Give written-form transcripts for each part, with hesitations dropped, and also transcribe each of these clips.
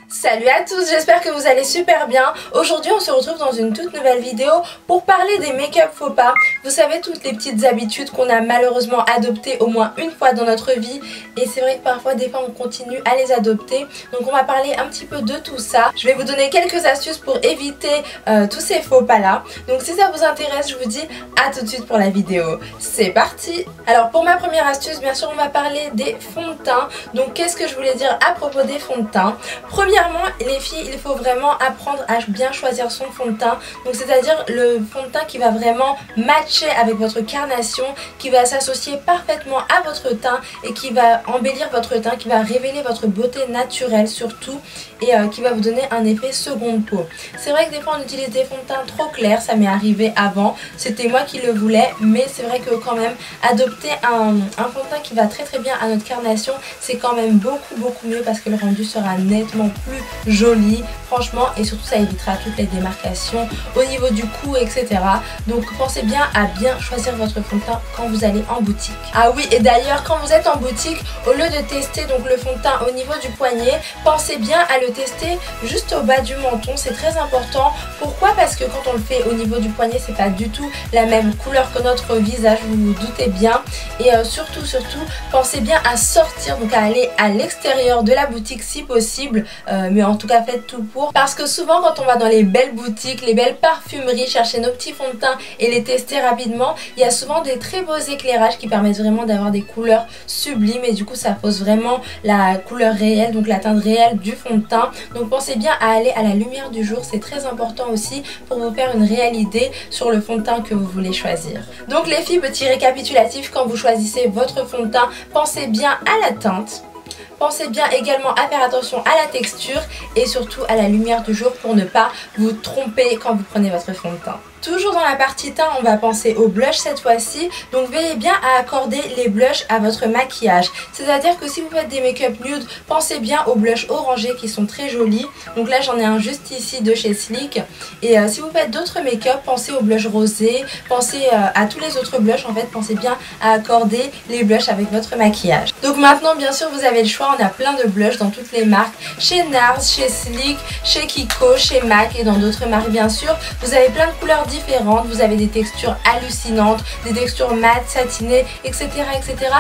Salut à tous, j'espère que vous allez super bien. Aujourd'hui on se retrouve dans une toute nouvelle vidéo pour parler des make-up faux pas. Vous savez, toutes les petites habitudes qu'on a malheureusement adoptées au moins une fois dans notre vie. Et c'est vrai que parfois des fois on continue à les adopter. Donc on va parler un petit peu de tout ça. Je vais vous donner quelques astuces pour éviter tous ces faux pas là. Donc si ça vous intéresse, je vous dis à tout de suite pour la vidéo. C'est parti. Alors pour ma première astuce, bien sûr on va parler des fonds de teint. Donc qu'est-ce que je voulais dire à propos des fonds de teint? Premièrement, les filles, il faut vraiment apprendre à bien choisir son fond de teint. Donc c'est-à-dire le fond de teint qui va vraiment matcher avec votre carnation, qui va s'associer parfaitement à votre teint et qui va embellir votre teint, qui va révéler votre beauté naturelle surtout, et qui va vous donner un effet seconde peau. C'est vrai que des fois on utilise des fonds de teint trop clairs, ça m'est arrivé avant, c'était moi qui le voulais, mais c'est vrai que quand même adopter un fond de teint qui va très bien à notre carnation, c'est quand même beaucoup mieux parce que le rendu sera nettement plus joli franchement, et surtout ça évitera toutes les démarcations au niveau du cou, etc. Donc pensez bien à bien choisir votre fond de teint quand vous allez en boutique. Ah oui, et d'ailleurs quand vous êtes en boutique, au lieu de tester donc le fond de teint au niveau du poignet, pensez bien à le tester juste au bas du menton, c'est très important. Pourquoi? Parce que quand on le fait au niveau du poignet, c'est pas du tout la même couleur que notre visage, vous vous doutez bien. Et surtout pensez bien à sortir, donc à aller à l'extérieur de la boutique si possible, mais en tout cas faites tout pour, parce que souvent quand on va dans les belles boutiques, les belles parfumeries, chercher nos petits fonds de teint et les tester rapidement, il y a souvent des très beaux éclairages qui permettent vraiment d'avoir des couleurs sublimes, et du coup ça pose vraiment la couleur réelle, donc la teinte réelle du fond de teint. Donc pensez bien à aller à la lumière du jour, c'est très important aussi pour vous faire une réelle idée sur le fond de teint que vous voulez choisir. Donc les filles, petit récapitulatif, quand vous choisissez votre fond de teint, pensez bien à la teinte. Pensez bien également à faire attention à la texture et surtout à la lumière du jour pour ne pas vous tromper quand vous prenez votre fond de teint. Toujours dans la partie teint, on va penser au blush cette fois-ci. Donc veillez bien à accorder les blushs à votre maquillage. C'est-à-dire que si vous faites des make-up nude, pensez bien aux blushs orangés qui sont très jolis. Donc là j'en ai un juste ici de chez Sleek. Et si vous faites d'autres make-up, pensez aux blushs rosés, pensez à tous les autres blushs. En fait, pensez bien à accorder les blushs avec votre maquillage. Donc maintenant bien sûr vous avez le choix, on a plein de blushs dans toutes les marques. Chez NARS, chez Sleek, chez Kiko, chez MAC et dans d'autres marques bien sûr. Vous avez plein de couleurs différentes, vous avez des textures hallucinantes, des textures mat, satinées, etc.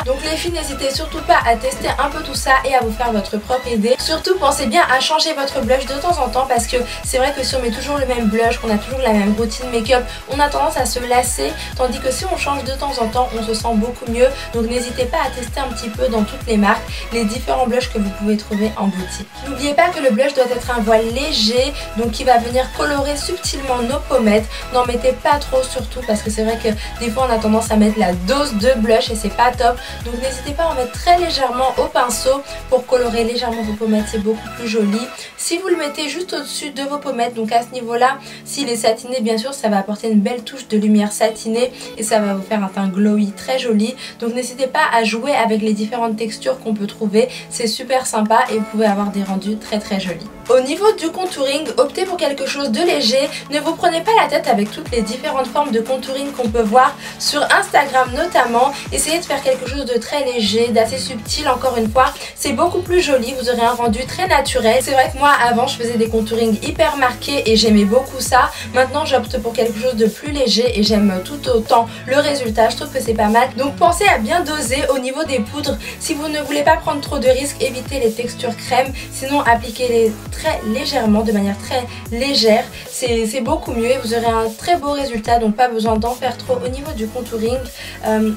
Donc les filles, n'hésitez surtout pas à tester un peu tout ça et à vous faire votre propre idée. Surtout pensez bien à changer votre blush de temps en temps, parce que c'est vrai que si on met toujours le même blush, qu'on a toujours la même routine make-up, on a tendance à se lasser, tandis que si on change de temps en temps, on se sent beaucoup mieux. Donc n'hésitez pas à tester un petit peu dans toutes les marques les différents blushs que vous pouvez trouver en boutique. N'oubliez pas que le blush doit être un voile léger, donc qui va venir colorer subtilement nos pommettes. N'en mettez pas trop surtout, parce que c'est vrai que des fois on a tendance à mettre la dose de blush et c'est pas top. Donc n'hésitez pas à en mettre très légèrement au pinceau pour colorer légèrement vos pommettes, c'est beaucoup plus joli. Si vous le mettez juste au-dessus de vos pommettes, donc à ce niveau là, s'il est satiné bien sûr, ça va apporter une belle touche de lumière satinée et ça va vous faire un teint glowy très joli. Donc n'hésitez pas à jouer avec les différentes textures qu'on peut trouver, c'est super sympa et vous pouvez avoir des rendus très jolis. Au niveau du contouring, optez pour quelque chose de léger. Ne vous prenez pas la tête avec toutes les différentes formes de contouring qu'on peut voir sur Instagram notamment. Essayez de faire quelque chose de très léger, d'assez subtil encore une fois. C'est beaucoup plus joli, vous aurez un rendu très naturel. C'est vrai que moi avant je faisais des contourings hyper marqués et j'aimais beaucoup ça. Maintenant j'opte pour quelque chose de plus léger et j'aime tout autant le résultat. Je trouve que c'est pas mal. Donc pensez à bien doser au niveau des poudres. Si vous ne voulez pas prendre trop de risques, évitez les textures crème. Sinon appliquez-les très légèrement, de manière très légère, c'est beaucoup mieux et vous aurez un très beau résultat, donc pas besoin d'en faire trop au niveau du contouring.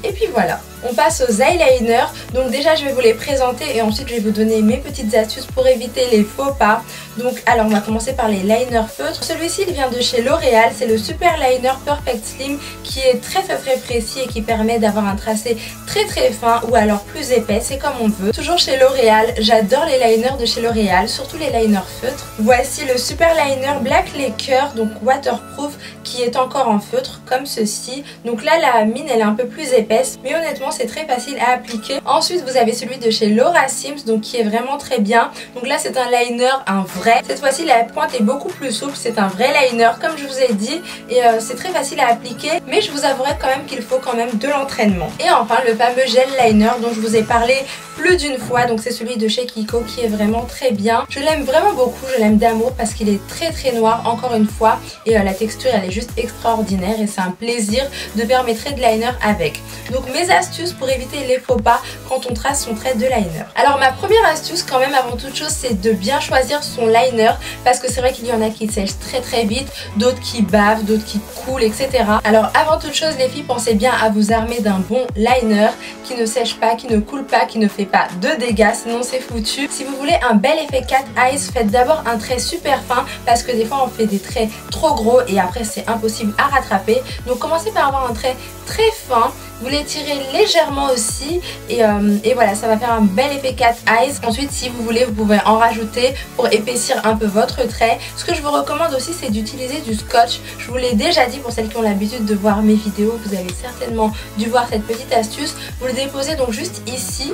Et puis voilà, on passe aux eyeliners. Donc déjà je vais vous les présenter et ensuite je vais vous donner mes petites astuces pour éviter les faux pas. Donc alors on va commencer par les liners feutres. Celui-ci il vient de chez L'Oréal, c'est le Super Liner Perfect Slim qui est très précis et qui permet d'avoir un tracé très fin ou alors plus épais, c'est comme on veut. Toujours chez L'Oréal, j'adore les liners de chez L'Oréal, surtout les liners feutres. Voici le Super Liner Black Lacquer, donc waterproof, qui est encore en feutre comme ceci. Donc là la mine elle est un peu plus épaisse, mais honnêtement c'est très facile à appliquer. Ensuite vous avez celui de chez Laura Sims, donc qui est vraiment très bien. Donc là c'est un liner, un vrai. Cette fois-ci la pointe est beaucoup plus souple, c'est un vrai liner comme je vous ai dit, et c'est très facile à appliquer, mais je vous avouerai quand même qu'il faut quand même de l'entraînement. Et enfin le fameux gel liner dont je vous ai parlé plus d'une fois. Donc c'est celui de chez Kiko qui est vraiment très bien. Je l'aime vraiment beaucoup, je l'aime d'amour parce qu'il est très noir encore une fois. Et la texture elle est juste extraordinaire et c'est un plaisir de faire mes traits de liner avec. Donc mes astuces pour éviter les faux pas quand on trace son trait de liner. Alors ma première astuce quand même avant toute chose, c'est de bien choisir son liner parce que c'est vrai qu'il y en a qui sèchent très vite, d'autres qui bavent, d'autres qui coulent, etc. Alors avant toute chose les filles, pensez bien à vous armer d'un bon liner qui ne sèche pas, qui ne coule pas, qui ne fait pas de dégâts, sinon c'est foutu. Si vous voulez un bel effet cat eyes, faites d'abord un trait super fin parce que des fois on fait des traits trop gros et après c'est impossible à rattraper. Donc commencez par avoir un trait très fin, vous l'étirez légèrement aussi et voilà, ça va faire un bel effet cat eyes. Ensuite si vous voulez vous pouvez en rajouter pour épaissir un peu votre trait. Ce que je vous recommande aussi c'est d'utiliser du scotch. Je vous l'ai déjà dit pour celles qui ont l'habitude de voir mes vidéos, vous avez certainement dû voir cette petite astuce. Vous le déposez donc juste ici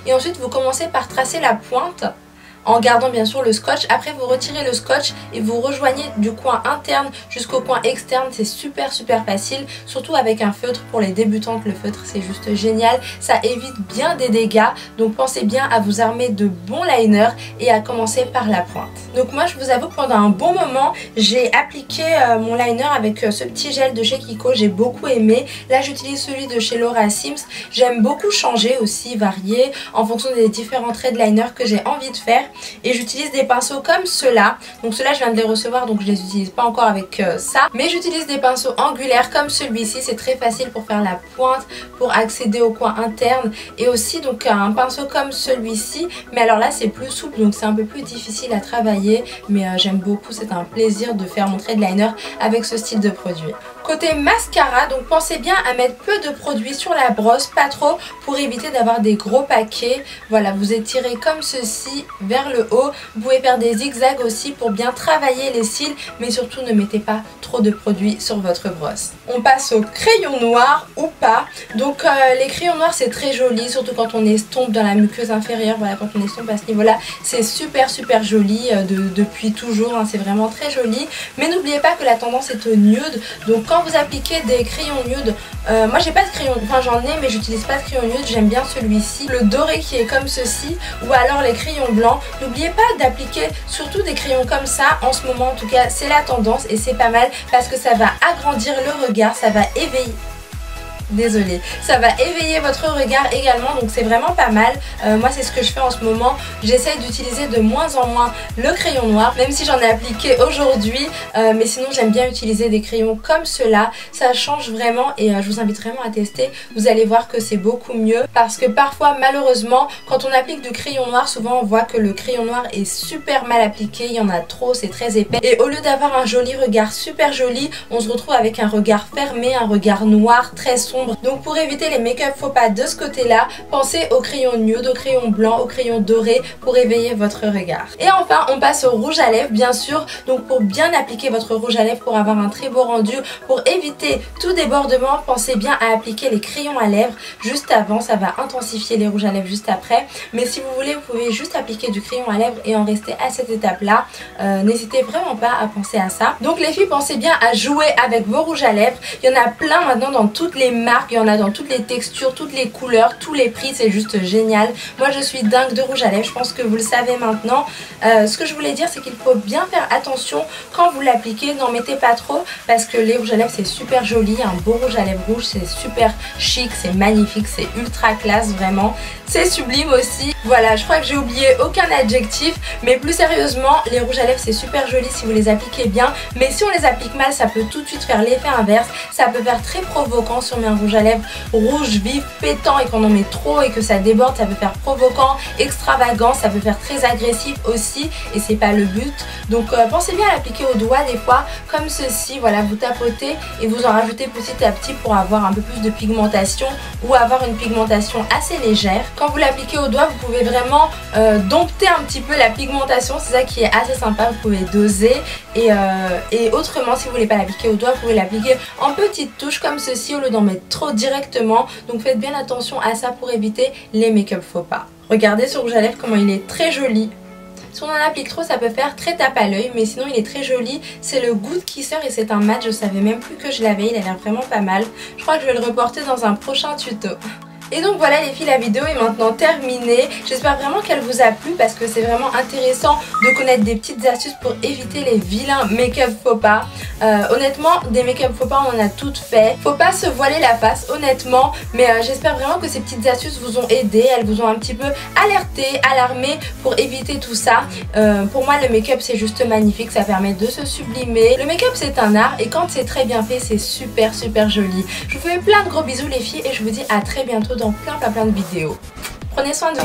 et ensuite vous commencez par tracer la pointe en gardant bien sûr le scotch. Après vous retirez le scotch et vous rejoignez du coin interne jusqu'au coin externe. C'est super facile, surtout avec un feutre. Pour les débutantes le feutre c'est juste génial, ça évite bien des dégâts. Donc pensez bien à vous armer de bons liners et à commencer par la pointe. Donc moi je vous avoue que pendant un bon moment j'ai appliqué mon liner avec ce petit gel de chez Kiko, j'ai beaucoup aimé. Là j'utilise celui de chez Laura Sims. J'aime beaucoup changer aussi, varier en fonction des différents traits de liner que j'ai envie de faire. Et j'utilise des pinceaux comme ceux-là. Donc ceux-là je viens de les recevoir donc je les utilise pas encore avec ça. Mais j'utilise des pinceaux angulaires comme celui-ci. C'est très facile pour faire la pointe, pour accéder au coin interne. Et aussi donc un pinceau comme celui-ci. Mais alors là c'est plus souple donc c'est un peu plus difficile à travailler. Mais j'aime beaucoup, c'est un plaisir de faire mon trait de liner avec ce style de produit. Côté mascara, donc pensez bien à mettre peu de produits sur la brosse, pas trop, pour éviter d'avoir des gros paquets. Voilà, vous étirez comme ceci vers le haut. Vous pouvez faire des zigzags aussi pour bien travailler les cils, mais surtout ne mettez pas trop de produits sur votre brosse. On passe au crayon noir ou pas. Donc les crayons noirs c'est très joli, surtout quand on estompe dans la muqueuse inférieure. Voilà, quand on estompe à ce niveau là, c'est super joli depuis toujours, hein, c'est vraiment très joli. Mais n'oubliez pas que la tendance est au nude, donc quand vous appliquez des crayons nude, moi j'ai pas de crayon, enfin j'en ai mais j'utilise pas de crayon nude, j'aime bien celui-ci, le doré qui est comme ceci, ou alors les crayons blancs. N'oubliez pas d'appliquer surtout des crayons comme ça, en ce moment en tout cas c'est la tendance et c'est pas mal parce que ça va agrandir le regard, ça va éveiller... Désolée, ça va éveiller votre regard également, donc c'est vraiment pas mal. Moi c'est ce que je fais en ce moment, j'essaye d'utiliser de moins en moins le crayon noir, même si j'en ai appliqué aujourd'hui, mais sinon j'aime bien utiliser des crayons comme ceux-là, ça change vraiment et je vous invite vraiment à tester. Vous allez voir que c'est beaucoup mieux parce que parfois malheureusement quand on applique du crayon noir, souvent on voit que le crayon noir est super mal appliqué, il y en a trop, c'est très épais et au lieu d'avoir un joli regard super joli, on se retrouve avec un regard fermé, un regard noir très sombre. Donc pour éviter les make-up faux pas de ce côté là, pensez au crayon nude, au crayon blanc, au crayon doré pour éveiller votre regard. Et enfin on passe au rouge à lèvres bien sûr. Donc pour bien appliquer votre rouge à lèvres, pour avoir un très beau rendu, pour éviter tout débordement, pensez bien à appliquer les crayons à lèvres juste avant, ça va intensifier les rouges à lèvres juste après. Mais si vous voulez, vous pouvez juste appliquer du crayon à lèvres et en rester à cette étape là. N'hésitez vraiment pas à penser à ça. Donc les filles, pensez bien à jouer avec vos rouges à lèvres. Il y en a plein maintenant dans toutes les marques, il y en a dans toutes les textures, toutes les couleurs, tous les prix, c'est juste génial. Moi je suis dingue de rouge à lèvres, je pense que vous le savez maintenant. Ce que je voulais dire c'est qu'il faut bien faire attention quand vous l'appliquez, n'en mettez pas trop parce que les rouges à lèvres c'est super joli, un beau rouge à lèvres rouge c'est super chic, c'est magnifique, c'est ultra classe vraiment, c'est sublime aussi. Voilà, je crois que j'ai oublié aucun adjectif, mais plus sérieusement les rouges à lèvres c'est super joli si vous les appliquez bien, mais si on les applique mal ça peut tout de suite faire l'effet inverse, ça peut faire très provoquant. Si on met un rouge à lèvres rouge vif, pétant et qu'on en met trop et que ça déborde, ça peut faire provoquant, extravagant, ça peut faire très agressif aussi et c'est pas le but. Donc pensez bien à l'appliquer au doigt des fois comme ceci, voilà, vous tapotez et vous en rajoutez petit à petit pour avoir un peu plus de pigmentation ou avoir une pigmentation assez légère. Quand vous l'appliquez au doigt, vous pouvez vraiment dompter un petit peu la pigmentation, c'est ça qui est assez sympa, vous pouvez doser et autrement si vous voulez pas l'appliquer au doigt, vous pouvez l'appliquer en petites touches comme ceci au lieu d'en mettre trop directement. Donc faites bien attention à ça pour éviter les make-up faux pas. Regardez ce rouge à lèvres comment il est très joli. Si on en applique trop ça peut faire très tape à l'œil, mais sinon il est très joli. C'est le Good Kisser et c'est un mat, je savais même plus que je l'avais, il a l'air vraiment pas mal. Je crois que je vais le reporter dans un prochain tuto. Et donc voilà les filles, la vidéo est maintenant terminée. J'espère vraiment qu'elle vous a plu parce que c'est vraiment intéressant de connaître des petites astuces pour éviter les vilains make-up faux pas. Honnêtement, des make-up faux pas on en a toutes fait. Faut pas se voiler la face honnêtement, mais j'espère vraiment que ces petites astuces vous ont aidé. Elles vous ont un petit peu alerté, alarmé pour éviter tout ça. Pour moi le make-up c'est juste magnifique, ça permet de se sublimer. Le make-up c'est un art et quand c'est très bien fait c'est super joli. Je vous fais plein de gros bisous les filles et je vous dis à très bientôt dans plein de vidéos. Prenez soin de vous.